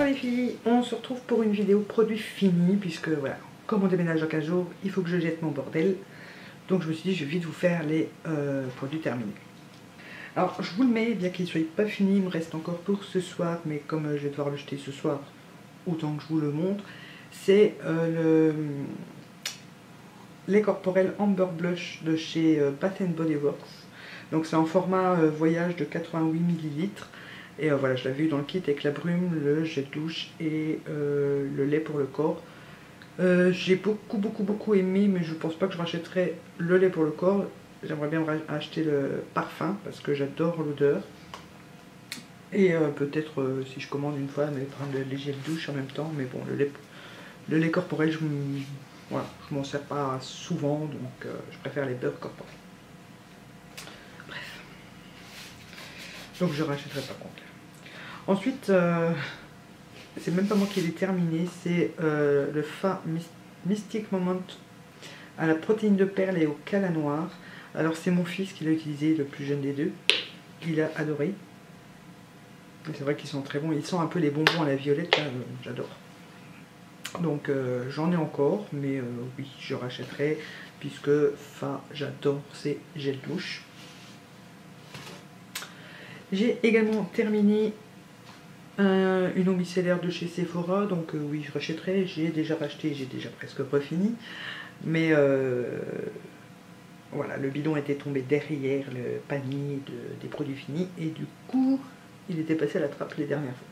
Bonjour les filles, on se retrouve pour une vidéo produit fini puisque voilà, comme on déménage dans 15 jours, il faut que je jette mon bordel. Donc je me suis dit je vais vite vous faire les produits terminés. Alors je vous le mets, bien qu'il ne soit pas fini, il me reste encore pour ce soir, mais comme je vais devoir le jeter ce soir, autant que je vous le montre. C'est le lait corporel Amber Blush de chez Bath & Body Works. Donc c'est en format voyage de 88 ml. Et voilà, je l'avais eu dans le kit avec la brume, le gel douche et le lait pour le corps. J'ai beaucoup aimé, mais je pense pas que je rachèterai le lait pour le corps. J'aimerais bien acheter le parfum parce que j'adore l'odeur. Et peut-être si je commande une fois, mais prendre les gels douche en même temps. Mais bon, le lait corporel, voilà, je m'en sers pas souvent, donc je préfère les beurres corporels. Bref. Donc je rachèterai pas contre. Ensuite, c'est même pas moi qui l'ai terminé, c'est le Fa Mystic Moment à la protéine de perle et au cala noir. Alors c'est mon fils qui l'a utilisé, le plus jeune des deux. Il a adoré. C'est vrai qu'ils sont très bons. Ils sont un peu les bonbons à la violette, j'adore. Donc j'en ai encore, mais oui, je rachèterai puisque Fa, j'adore ces gels douche. J'ai également terminé une eau micellaire de chez Sephora, donc oui, je rachèterai. J'ai déjà racheté, j'ai déjà presque refini. Mais voilà, le bidon était tombé derrière le panier des produits finis et du coup, il était passé à la trappe les dernières fois.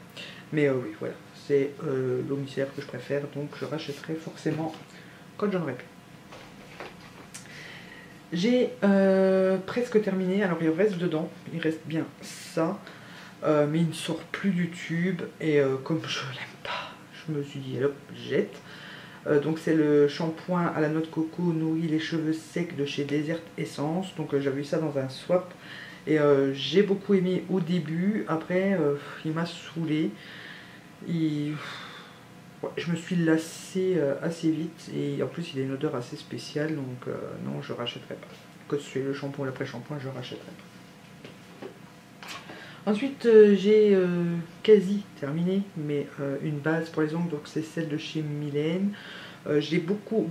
Mais oui, voilà, c'est l'eau micellaire que je préfère, donc je rachèterai forcément quand j'en aurai plus. J'ai presque terminé, alors il reste dedans, il reste bien ça. Mais il ne sort plus du tube et comme je l'aime pas, je me suis dit hop, jette. Donc c'est le shampoing à la noix de coco nourrit les cheveux secs de chez Desert Essence. Donc j'avais eu ça dans un swap et j'ai beaucoup aimé au début. Après il m'a saoulé. Ouais, je me suis lassée assez vite et en plus il a une odeur assez spéciale, donc non, je rachèterai pas. Que ce soit le shampoing ou l'après-shampoing, je rachèterai pas. Ensuite, j'ai quasi terminé, mais une base pour les ongles, donc c'est celle de chez Mylène. J'ai beaucoup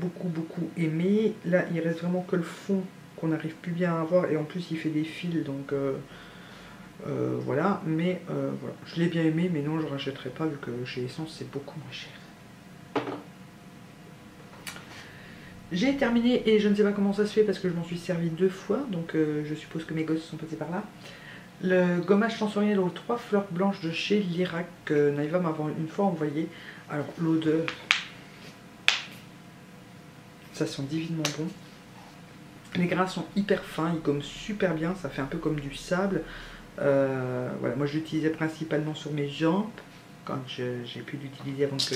aimé. Là, il reste vraiment que le fond qu'on n'arrive plus bien à avoir, et en plus, il fait des fils, donc voilà. Mais voilà, je l'ai bien aimé, mais non, je ne rachèterai pas, vu que chez Essence, c'est beaucoup moins cher. J'ai terminé, et je ne sais pas comment ça se fait, parce que je m'en suis servi 2 fois, donc je suppose que mes gosses sont passés par là. Le gommage sensoriel aux 3 fleurs blanches de chez Lirac que Naïva m'a une fois envoyé. Alors l'odeur, ça sent divinement bon. Les grains sont hyper fins, ils gomment super bien, ça fait un peu comme du sable. Voilà, moi je l'utilisais principalement sur mes jambes, quand j'ai pu l'utiliser avant que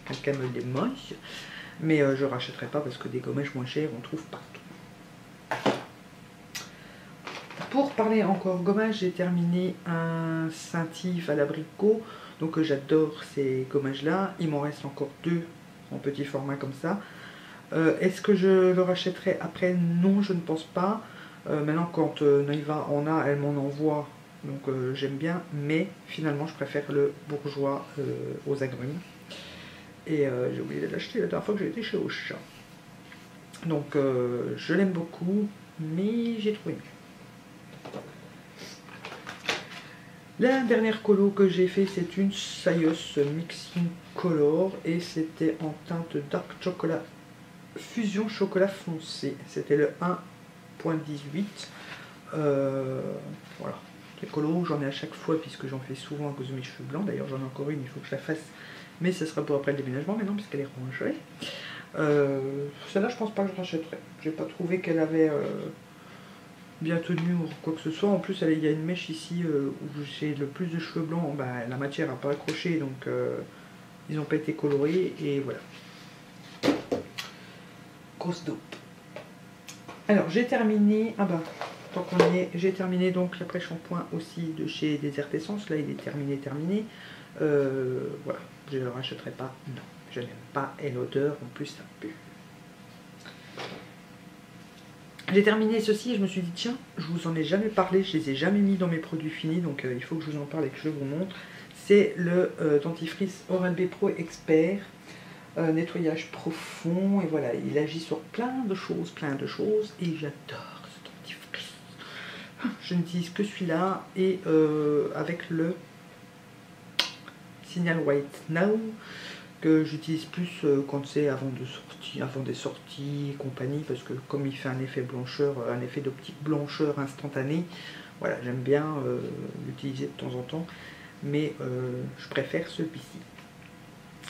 quelqu'un me le démoche. Mais je ne rachèterai pas parce que des gommages moins chers on trouve partout. Pour parler encore gommage, j'ai terminé un Saint-Yves à l'abricot. Donc j'adore ces gommages là. Il m'en reste encore 2 en petit format comme ça. Est-ce que je le rachèterai après? Non, je ne pense pas. Maintenant quand Naïva en a, elle m'en envoie. Donc j'aime bien. Mais finalement je préfère le bourgeois aux agrumes. Et j'ai oublié de l'acheter la dernière fois que j'ai été chez Auchan. Donc je l'aime beaucoup. Mais j'ai trouvé mieux. La dernière colo que j'ai fait, c'est une Sayos Mixing Color et c'était en teinte Dark Chocolat Fusion Chocolat Foncé. C'était le 1.18. Voilà, les colos, j'en ai à chaque fois puisque j'en fais souvent à cause de mes cheveux blancs. D'ailleurs, j'en ai encore une, il faut que je la fasse, mais ce sera pour après le déménagement maintenant puisqu'elle est rangée. Celle-là, je pense pas que je rachèterai. J'ai pas trouvé qu'elle avait bien tenue ou quoi que ce soit. En plus il y a une mèche ici où j'ai le plus de cheveux blancs, bah, la matière n'a pas accroché, donc ils n'ont pas été colorés et voilà, grosse dope. Alors j'ai terminé, ah bah tant qu'on y est, j'ai terminé donc l'après-shampoing aussi de chez Desert Essence. Là il est terminé. Voilà, je ne le rachèterai pas, non, je n'aime pas, et l'odeur en plus ça pue. J'ai terminé ceci et je me suis dit tiens, je vous en ai jamais parlé, je les ai jamais mis dans mes produits finis, donc il faut que je vous en parle et que je vous montre. c'est le dentifrice Oral-B Pro Expert. Nettoyage profond, et voilà, il agit sur plein de choses, et j'adore ce dentifrice. Je n'utilise que celui-là, et avec le Signal White Now, que j'utilise plus quand c'est avant des sorties et compagnie, parce que comme il fait un effet blancheur, un effet d'optique blancheur instantané, voilà, j'aime bien l'utiliser de temps en temps, mais je préfère celui-ci.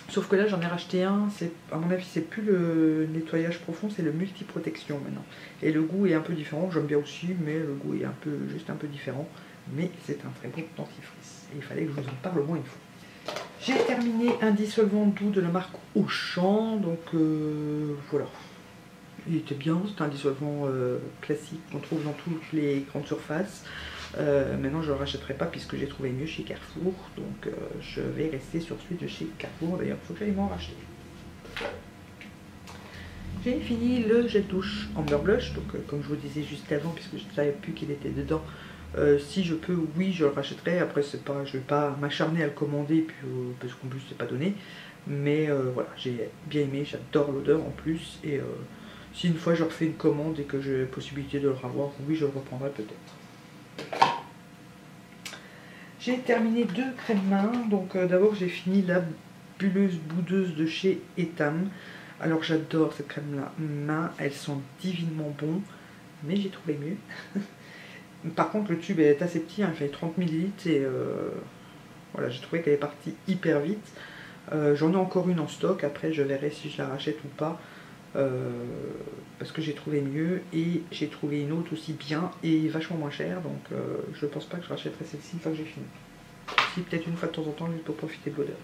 Sauf que là j'en ai racheté un, à mon avis c'est plus le nettoyage profond, c'est le multi-protection maintenant. Et le goût est un peu différent, j'aime bien aussi, mais le goût est juste un peu différent. Mais c'est un très bon dentifrice. Et il fallait que je vous en parle au moins une fois. J'ai terminé un dissolvant doux de la marque Auchan, donc voilà. Il était bien, c'est un dissolvant classique qu'on trouve dans toutes les grandes surfaces. Maintenant je ne le rachèterai pas puisque j'ai trouvé mieux chez Carrefour, donc je vais rester sur celui de chez Carrefour. D'ailleurs il faut que j'aille m'en racheter. J'ai fini le gel douche Amber Blush, donc comme je vous disais juste avant, puisque je ne savais plus qu'il était dedans, si je peux, oui je le rachèterai. Après c'est pas, je ne vais pas m'acharner à le commander puis, parce qu'en plus c'est pas donné, mais voilà, j'ai bien aimé, j'adore l'odeur en plus, et si une fois je refais une commande et que j'ai possibilité de le revoir, oui je le reprendrai peut-être. J'ai terminé 2 crèmes mains. Donc d'abord j'ai fini la bulleuse boudeuse de chez Etam. Alors j'adore cette crème là main, elles sont divinement bon, mais j'ai trouvé mieux. Par contre le tube est assez petit, hein, il fait 30 ml et voilà, j'ai trouvé qu'elle est partie hyper vite. J'en ai encore une en stock, après je verrai si je la rachète ou pas. Parce que j'ai trouvé mieux, et j'ai trouvé une autre aussi bien et vachement moins chère, donc je pense pas que je rachèterai celle-ci une fois que j'ai fini. Si, peut-être une fois de temps en temps juste pour profiter de l'odeur.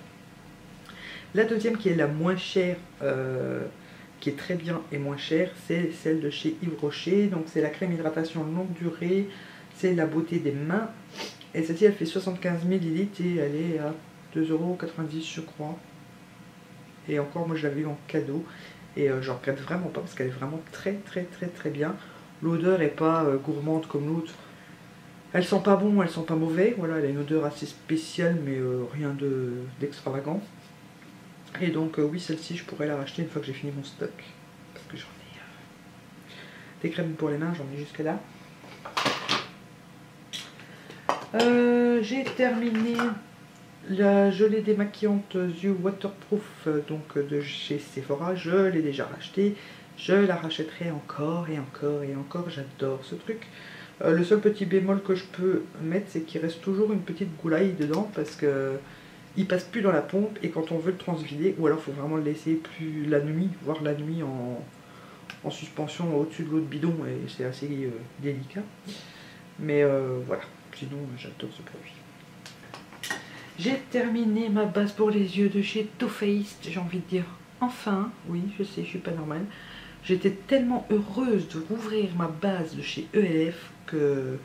La deuxième qui est la moins chère, qui est très bien et moins chère, c'est celle de chez Yves Rocher. Donc c'est la crème hydratation longue durée, c'est la beauté des mains, et celle-ci elle fait 75 ml et elle est à 2,90 € je crois. Et encore moi je l'avais eu en cadeau. Et je regrette vraiment pas parce qu'elle est vraiment très bien. L'odeur est pas gourmande comme l'autre. Elle sent pas bon, elle sent pas mauvais. Voilà, elle a une odeur assez spéciale, mais rien d'extravagant. Et donc oui, celle-ci je pourrais la racheter une fois que j'ai fini mon stock. Parce que j'en ai des crèmes pour les mains, j'en ai jusque là. J'ai terminé la gelée démaquillante yeux waterproof, donc de chez Sephora. Je l'ai déjà racheté, je la rachèterai encore et encore et encore, j'adore ce truc. Le seul petit bémol que je peux mettre, c'est qu'il reste toujours une petite goulaille dedans, parce que il passe plus dans la pompe, et quand on veut le transvider, ou alors il faut vraiment le laisser plus la nuit, voire la nuit en suspension au-dessus de l'eau de bidon, et c'est assez délicat. Mais voilà, sinon j'adore ce produit. J'ai terminé ma base pour les yeux de chez Too Faced, j'ai envie de dire enfin, oui je sais, je suis pas normale. J'étais tellement heureuse de rouvrir ma base de chez ELF que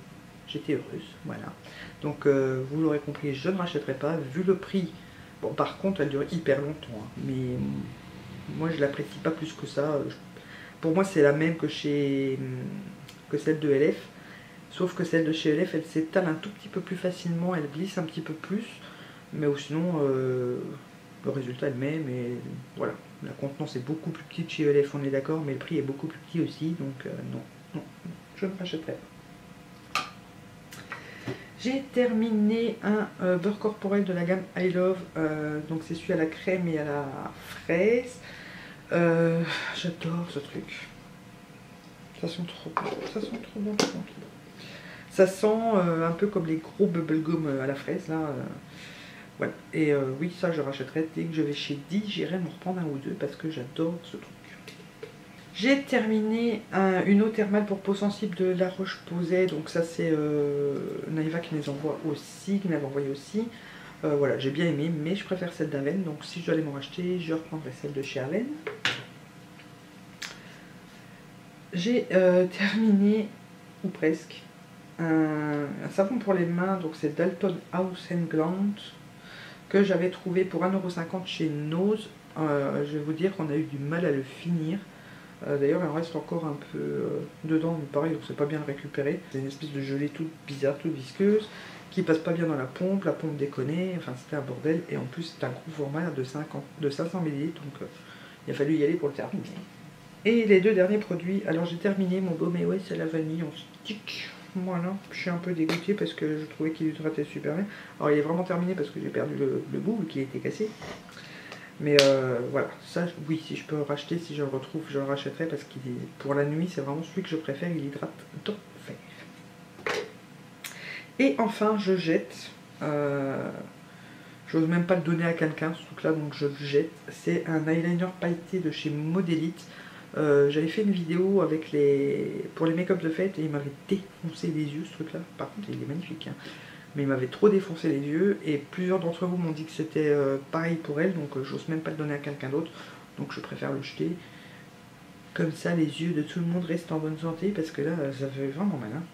j'étais heureuse, voilà. Donc vous l'aurez compris, je ne rachèterai pas, vu le prix. Bon par contre elle dure hyper longtemps, hein, mais moi je l'apprécie pas plus que ça. Pour moi c'est la même que celle de ELF, sauf que celle de chez ELF elle s'étale un tout petit peu plus facilement, elle glisse un petit peu plus. Mais sinon, le résultat est le même, et voilà. La contenance est beaucoup plus petite chez ELF, on est d'accord, mais le prix est beaucoup plus petit aussi, donc non, je ne rachèterai pas. J'ai terminé un beurre corporel de la gamme I Love, donc c'est celui à la crème et à la fraise. J'adore ce truc. Ça sent trop bon, ça sent trop bon, ça sent un peu comme les gros bubblegum à la fraise, là. Voilà. Et oui, ça je rachèterai dès que je vais chez Di, j'irai m'en reprendre un ou deux parce que j'adore ce truc. J'ai terminé une eau thermale pour peau sensible de La Roche-Posay, donc ça c'est Naïva qui m'avait envoyé aussi. Voilà, j'ai bien aimé, mais je préfère celle d'Aven, donc si je dois aller m'en racheter, je reprendrai celle de chez Aven. J'ai terminé, ou presque, un savon pour les mains, donc c'est Dalton House and Gland, que j'avais trouvé pour 1,50 € chez Nose. Je vais vous dire qu'on a eu du mal à le finir. D'ailleurs il en reste encore un peu dedans, mais pareil on sait pas bien le récupérer. C'est une espèce de gelée toute bizarre, toute visqueuse, qui passe pas bien dans la pompe déconnait, enfin c'était un bordel, et en plus c'est un gros format de 500 ml, donc il a fallu y aller pour le terminer. Et les deux derniers produits, alors j'ai terminé mon baume EOS à la vanille en stick. Voilà, je suis un peu dégoûtée parce que je trouvais qu'il hydratait super bien. Alors il est vraiment terminé parce que j'ai perdu le bout vu qu'il était cassé. Mais voilà, ça oui, si je peux le racheter, si je le retrouve, je le rachèterai parce qu'il est pour la nuit, c'est vraiment celui que je préfère, il hydrate d'enfer. Et enfin, je jette. J'ose même pas le donner à quelqu'un ce truc là, donc je le jette. C'est un eyeliner pailleté de chez Modelite. J'avais fait une vidéo avec pour les make-up de fête et il m'avait défoncé les yeux ce truc là. Par contre il est magnifique hein. Mais il m'avait trop défoncé les yeux et plusieurs d'entre vous m'ont dit que c'était pareil pour elle, donc j'ose même pas le donner à quelqu'un d'autre, donc je préfère le jeter. Comme ça les yeux de tout le monde restent en bonne santé parce que là ça fait vraiment mal hein.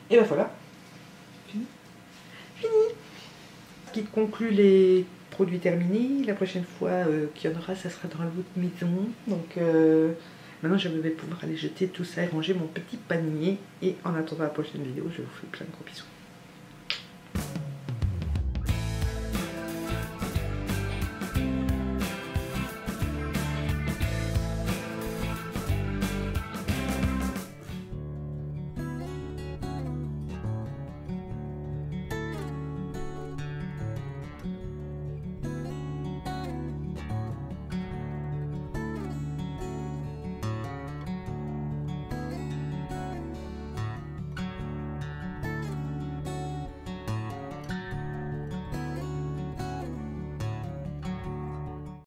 Et ben voilà, fini. Ce qui conclut les produits terminés. La prochaine fois qu'il y en aura, ça sera dans l'autre maison. Donc maintenant je vais pouvoir aller jeter tout ça et ranger mon petit panier. Et en attendant la prochaine vidéo, je vous fais plein de gros bisous.